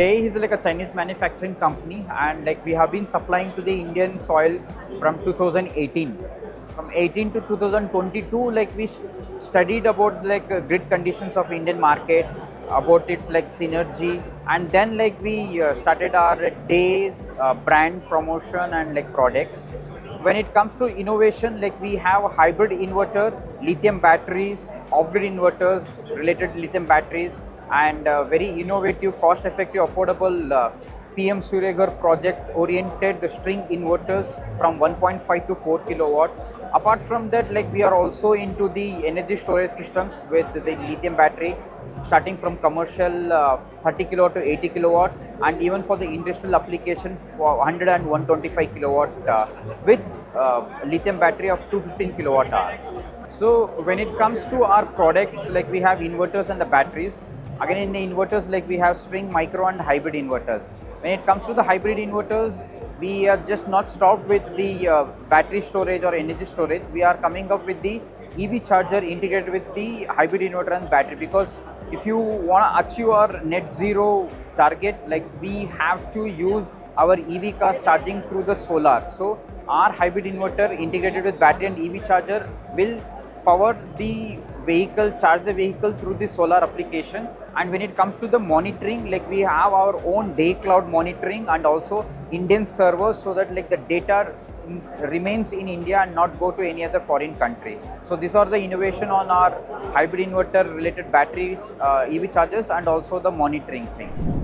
Day is like a Chinese manufacturing company, and like we have been supplying to the Indian soil from 2018. From 18 to 2022, like we studied about like grid conditions of Indian market, about its like synergy, and then like we started our days brand promotion and like products. When it comes to innovation, like we have a hybrid inverter, lithium batteries, off-grid inverters, related lithium batteries, and very innovative, cost-effective, affordable PM Suryaghar project oriented the string inverters from 1.5 to 4 kilowatt. Apart from that, like we are also into the energy storage systems with the lithium battery, starting from commercial 30 kilowatt to 80 kilowatt, and even for the industrial application for 100 and 125 kilowatt with lithium battery of 215 kilowatt hour. So when it comes to our products, like we have inverters and the batteries. Again, in the inverters, like we have string, micro, and hybrid inverters. When it comes to the hybrid inverters, we are just not stopped with the battery storage or energy storage. We are coming up with the EV charger integrated with the hybrid inverter and battery, because if you want to achieve our net zero target, like we have to use our EV cars charging through the solar. So our hybrid inverter integrated with battery and EV charger will power the vehicle, charge the vehicle through the solar application. And when it comes to the monitoring, like we have our own day cloud monitoring and also Indian servers, so that like the data remains in India and not go to any other foreign country. So these are the innovation on our hybrid inverter related batteries, EV chargers, and also the monitoring thing.